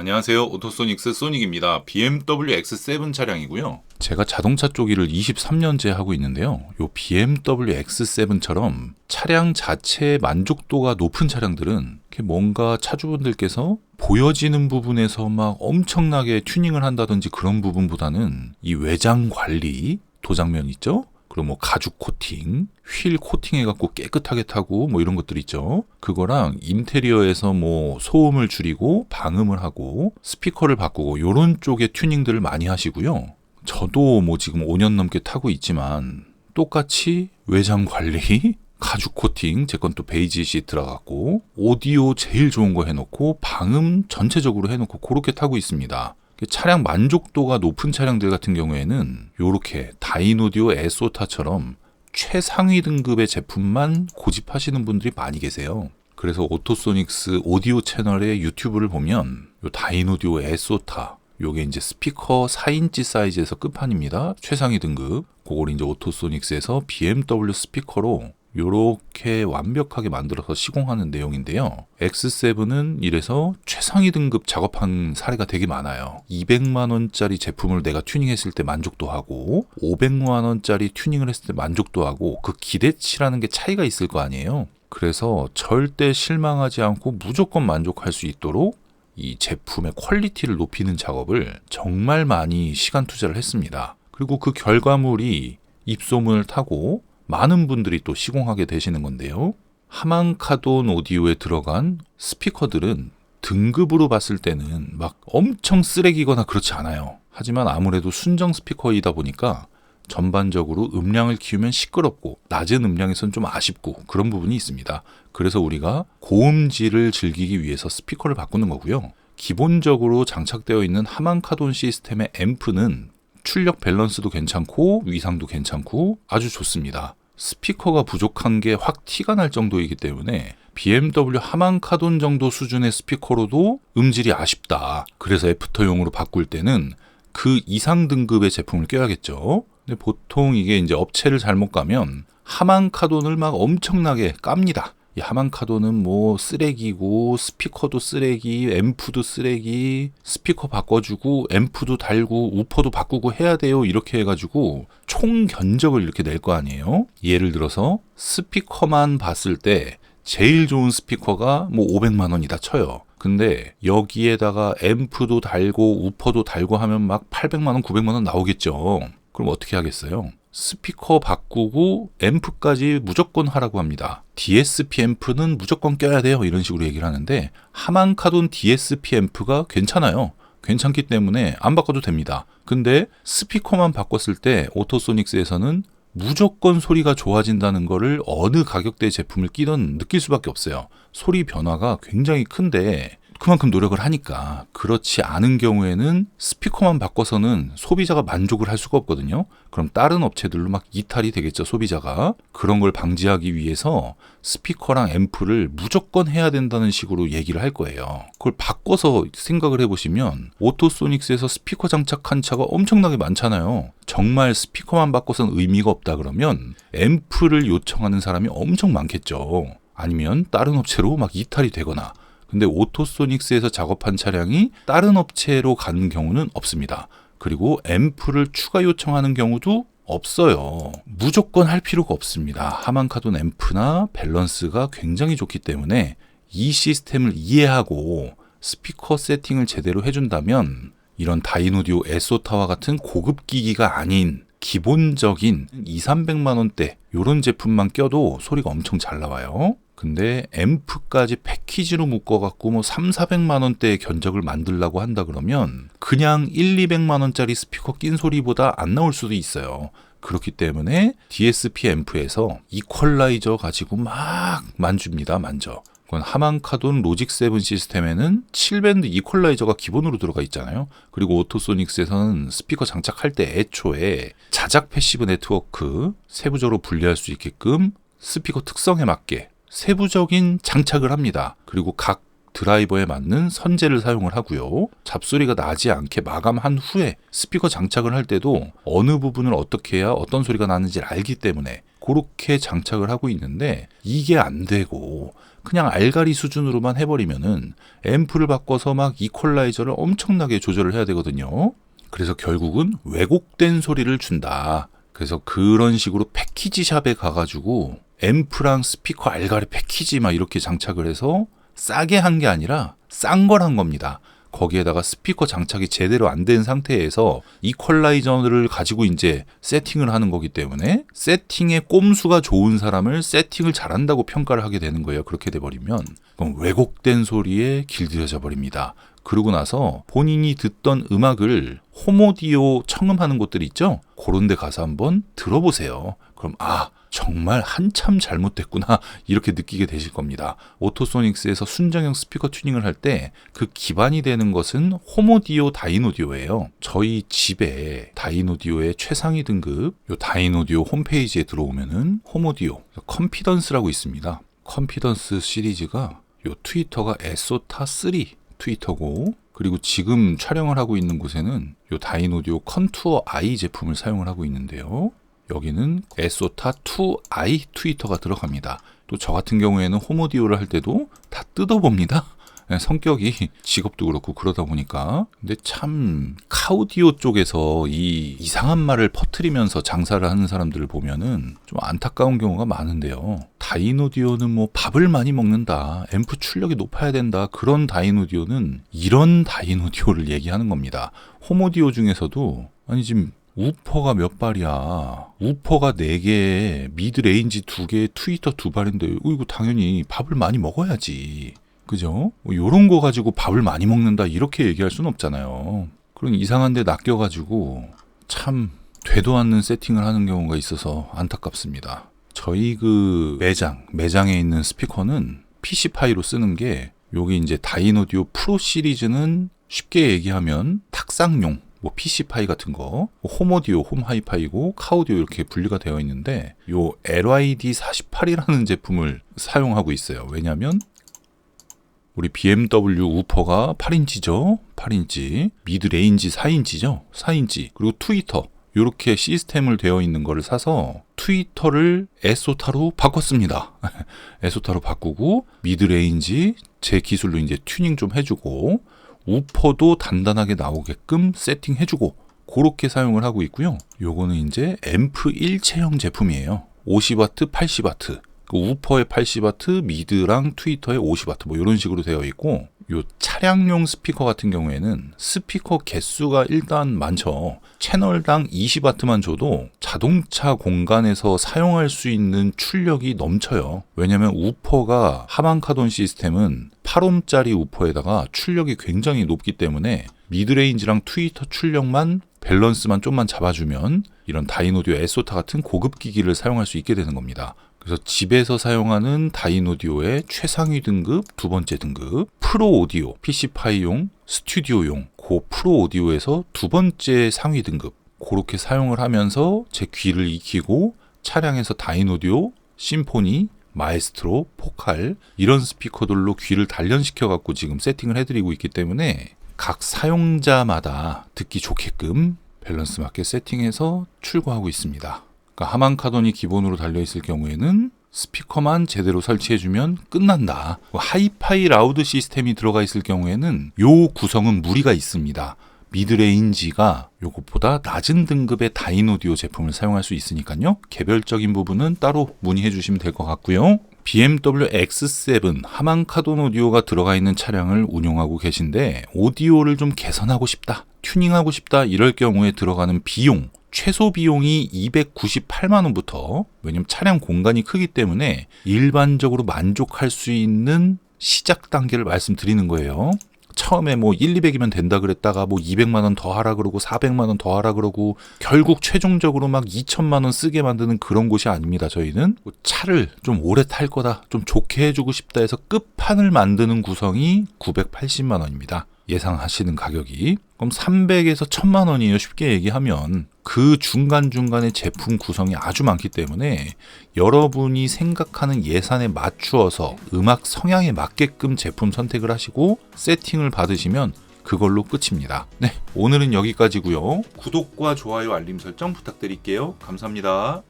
안녕하세요. 오토소닉스 소닉입니다. BMW X7 차량이고요. 제가 자동차 쪽 일을 23년째 하고 있는데요. 요 BMW X7처럼 차량 자체의 만족도가 높은 차량들은 뭔가 차주분들께서 보여지는 부분에서 막 엄청나게 튜닝을 한다든지 그런 부분보다는 이 외장 관리, 도장면 있죠? 그리고 뭐 가죽 코팅, 휠 코팅해갖고 깨끗하게 타고 뭐 이런 것들 있죠. 그거랑 인테리어에서 뭐 소음을 줄이고 방음을 하고 스피커를 바꾸고 이런 쪽의 튜닝들을 많이 하시고요. 저도 뭐 지금 5년 넘게 타고 있지만 똑같이 외장 관리, 가죽 코팅, 제 건 또 베이지시 들어갔고 오디오 제일 좋은 거 해놓고 방음 전체적으로 해놓고 그렇게 타고 있습니다. 차량 만족도가 높은 차량들 같은 경우에는 이렇게 다인오디오 에소타처럼 최상위 등급의 제품만 고집하시는 분들이 많이 계세요. 그래서 오토소닉스 오디오 채널의 유튜브를 보면 요 다인오디오 에소타 요게 이제 스피커 4인치 사이즈에서 끝판입니다. 최상위 등급. 그걸 이제 오토소닉스에서 BMW 스피커로 요렇게 완벽하게 만들어서 시공하는 내용인데요. X7은 이래서 최상위 등급 작업한 사례가 되게 많아요. 200만원짜리 제품을 내가 튜닝했을 때 만족도 하고 500만원짜리 튜닝을 했을 때 만족도 하고 그 기대치라는 게 차이가 있을 거 아니에요. 그래서 절대 실망하지 않고 무조건 만족할 수 있도록 이 제품의 퀄리티를 높이는 작업을 정말 많이 시간 투자를 했습니다. 그리고 그 결과물이 입소문을 타고 많은 분들이 또 시공하게 되시는 건데요. 하만카돈 오디오에 들어간 스피커들은 등급으로 봤을 때는 막 엄청 쓰레기거나 그렇지 않아요. 하지만 아무래도 순정 스피커이다 보니까 전반적으로 음량을 키우면 시끄럽고 낮은 음량에선 좀 아쉽고 그런 부분이 있습니다. 그래서 우리가 고음질을 즐기기 위해서 스피커를 바꾸는 거고요. 기본적으로 장착되어 있는 하만카돈 시스템의 앰프는 출력 밸런스도 괜찮고 위상도 괜찮고 아주 좋습니다. 스피커가 부족한 게 확 티가 날 정도이기 때문에 BMW 하만카돈 정도 수준의 스피커로도 음질이 아쉽다. 그래서 애프터용으로 바꿀 때는 그 이상 등급의 제품을 껴야겠죠. 근데 보통 이게 이제 업체를 잘못 가면 하만카돈을 막 엄청나게 깝니다. 이 하만카돈은 뭐 쓰레기고 스피커도 쓰레기, 앰프도 쓰레기, 스피커 바꿔주고 앰프도 달고 우퍼도 바꾸고 해야 돼요. 이렇게 해가지고 총 견적을 이렇게 낼 거 아니에요. 예를 들어서 스피커만 봤을 때 제일 좋은 스피커가 뭐 500만 원이다 쳐요. 근데 여기에다가 앰프도 달고 우퍼도 달고 하면 막 800만 원, 900만 원 나오겠죠. 그럼 어떻게 하겠어요? 스피커 바꾸고 앰프까지 무조건 하라고 합니다. DSP 앰프는 무조건 껴야 돼요. 이런 식으로 얘기를 하는데 하만카돈 DSP 앰프가 괜찮아요. 괜찮기 때문에 안 바꿔도 됩니다. 근데 스피커만 바꿨을 때 오토소닉스에서는 무조건 소리가 좋아진다는 거를 어느 가격대 제품을 끼든 느낄 수밖에 없어요. 소리 변화가 굉장히 큰데 그만큼 노력을 하니까. 그렇지 않은 경우에는 스피커만 바꿔서는 소비자가 만족을 할 수가 없거든요. 그럼 다른 업체들로 막 이탈이 되겠죠, 소비자가. 그런 걸 방지하기 위해서 스피커랑 앰프를 무조건 해야 된다는 식으로 얘기를 할 거예요. 그걸 바꿔서 생각을 해보시면 오토소닉스에서 스피커 장착한 차가 엄청나게 많잖아요. 정말 스피커만 바꿔서는 의미가 없다 그러면 앰프를 요청하는 사람이 엄청 많겠죠. 아니면 다른 업체로 막 이탈이 되거나. 근데 오토소닉스에서 작업한 차량이 다른 업체로 가는 경우는 없습니다. 그리고 앰프를 추가 요청하는 경우도 없어요. 무조건 할 필요가 없습니다. 하만카돈 앰프나 밸런스가 굉장히 좋기 때문에 이 시스템을 이해하고 스피커 세팅을 제대로 해준다면 이런 다인오디오 에소타와 같은 고급 기기가 아닌 기본적인 200~300만 원대 이런 제품만 껴도 소리가 엄청 잘 나와요. 근데 앰프까지 패키지로 묶어갖고 뭐 300~400만 원대의 견적을 만들려고 한다 그러면 그냥 100~200만 원짜리 스피커 낀 소리보다 안 나올 수도 있어요. 그렇기 때문에 DSP 앰프에서 이퀄라이저 가지고 막 만줍니다. 그건 하만카돈 로직 7 시스템에는 7밴드 이퀄라이저가 기본으로 들어가 있잖아요. 그리고 오토소닉스에서는 스피커 장착할 때 애초에 자작 패시브 네트워크 세부적으로 분리할 수 있게끔 스피커 특성에 맞게 세부적인 장착을 합니다. 그리고 각 드라이버에 맞는 선재를 사용을 하고요. 잡소리가 나지 않게 마감한 후에 스피커 장착을 할 때도 어느 부분을 어떻게 해야 어떤 소리가 나는지를 알기 때문에 그렇게 장착을 하고 있는데 이게 안 되고 그냥 알가리 수준으로만 해버리면은 앰프를 바꿔서 막 이퀄라이저를 엄청나게 조절을 해야 되거든요. 그래서 결국은 왜곡된 소리를 준다. 그래서 그런 식으로 패키지샵에 가가지고 앰프랑 스피커 알가리 패키지 막 이렇게 장착을 해서 싸게 한 게 아니라 싼 걸 한 겁니다. 거기에다가 스피커 장착이 제대로 안 된 상태에서 이퀄라이저를 가지고 이제 세팅을 하는 거기 때문에 세팅의 꼼수가 좋은 사람을 세팅을 잘한다고 평가를 하게 되는 거예요. 그렇게 돼버리면 그럼 왜곡된 소리에 길들여져 버립니다. 그러고 나서 본인이 듣던 음악을 홈오디오 청음하는 곳들 있죠? 그런 데 가서 한번 들어보세요. 그럼 정말 한참 잘못됐구나 이렇게 느끼게 되실 겁니다. 오토소닉스에서 순정형 스피커 튜닝을 할 때 그 기반이 되는 것은 홈오디오 다인오디오예요. 저희 집에 다인오디오의 최상위 등급 요 다인오디오 홈페이지에 들어오면은 홈오디오 컨피던스라고 있습니다. 컨피던스 시리즈가 요 트위터가 에소타 3 트위터고 그리고 지금 촬영을 하고 있는 곳에는 요 다인오디오 컨투어 I 제품을 사용을 하고 있는데요. 여기는 에소타 2i 트위터가 들어갑니다. 또 저 같은 경우에는 홈오디오를 할 때도 다 뜯어봅니다. 성격이 직업도 그렇고 그러다 보니까. 근데 참 카우디오 쪽에서 이 이상한 말을 퍼뜨리면서 장사를 하는 사람들을 보면은 좀 안타까운 경우가 많은데요. 다인오디오는 뭐 밥을 많이 먹는다, 앰프 출력이 높아야 된다, 그런 다인오디오는 이런 다인오디오를 얘기하는 겁니다. 홈오디오 중에서도 아니 지금 우퍼가 몇 발이야. 우퍼가 4개, 미드레인지 2개, 트위터 2발인데 이거 당연히 밥을 많이 먹어야지. 그죠? 요런 거 가지고 밥을 많이 먹는다 이렇게 얘기할 수는 없잖아요. 그런 이상한 데 낚여가지고 참 되도 않는 세팅을 하는 경우가 있어서 안타깝습니다. 저희 그 매장에 있는 스피커는 PC파이로 쓰는 게 여기 이제 다인오디오 프로 시리즈는 쉽게 얘기하면 탁상용 뭐 PC파이 같은 거, 홈오디오, 홈하이파이고 카오디오 이렇게 분리가 되어 있는데 요 LYD48이라는 제품을 사용하고 있어요. 왜냐하면 우리 BMW 우퍼가 8인치죠. 8인치. 미드레인지 4인치죠. 4인치. 그리고 트위터. 이렇게 시스템을 되어 있는 거를 사서 트위터를 에소타로 바꿨습니다. 에소타로 바꾸고 미드레인지 제 기술로 이제 튜닝 좀 해주고 우퍼도 단단하게 나오게끔 세팅해주고 그렇게 사용을 하고 있고요. 요거는 이제 앰프 일체형 제품이에요. 50W, 80W. 그 우퍼에 80W, 미드랑 트위터에 50W 뭐 이런 식으로 되어 있고 요 차량용 스피커 같은 경우에는 스피커 개수가 일단 많죠. 채널당 20W만 줘도 자동차 공간에서 사용할 수 있는 출력이 넘쳐요. 왜냐면 우퍼가 하만카돈 시스템은 8옴짜리 우퍼에다가 출력이 굉장히 높기 때문에 미드레인지랑 트위터 출력만 밸런스만 좀만 잡아주면 이런 다인오디오 에소타 같은 고급 기기를 사용할 수 있게 되는 겁니다. 그래서 집에서 사용하는 다인오디오의 최상위 등급, 두 번째 등급, 프로 오디오, PC파이용, 스튜디오용, 그 프로 오디오에서 두 번째 상위 등급, 그렇게 사용을 하면서 제 귀를 익히고 차량에서 다인오디오, 심포니, 마에스트로, 포칼 이런 스피커들로 귀를 단련시켜 갖고 지금 세팅을 해드리고 있기 때문에 각 사용자마다 듣기 좋게끔 밸런스 맞게 세팅해서 출고하고 있습니다. 그러니까 하만카돈이 기본으로 달려있을 경우에는 스피커만 제대로 설치해주면 끝난다. 하이파이 라우드 시스템이 들어가 있을 경우에는 요 구성은 무리가 있습니다. 미드레인지가 요것보다 낮은 등급의 다인오디오 제품을 사용할 수 있으니까요. 개별적인 부분은 따로 문의해 주시면 될 것 같고요. BMW X7 하만카돈 오디오가 들어가 있는 차량을 운용하고 계신데 오디오를 좀 개선하고 싶다, 튜닝하고 싶다 이럴 경우에 들어가는 비용, 최소 비용이 298만 원부터, 왜냐면 차량 공간이 크기 때문에 일반적으로 만족할 수 있는 시작 단계를 말씀드리는 거예요. 처음에 뭐 1, 200이면 된다 그랬다가 뭐 200만 원 더 하라 그러고 400만 원 더 하라 그러고 결국 최종적으로 막 2천만 원 쓰게 만드는 그런 곳이 아닙니다. 저희는 차를 좀 오래 탈 거다, 좀 좋게 해주고 싶다 해서 끝판을 만드는 구성이 980만 원입니다. 예상하시는 가격이. 그럼 300에서 1000만 원이에요. 쉽게 얘기하면. 그 중간중간에 제품 구성이 아주 많기 때문에 여러분이 생각하는 예산에 맞추어서 음악 성향에 맞게끔 제품 선택을 하시고 세팅을 받으시면 그걸로 끝입니다. 네, 오늘은 여기까지고요. 구독과 좋아요, 알림 설정 부탁드릴게요. 감사합니다.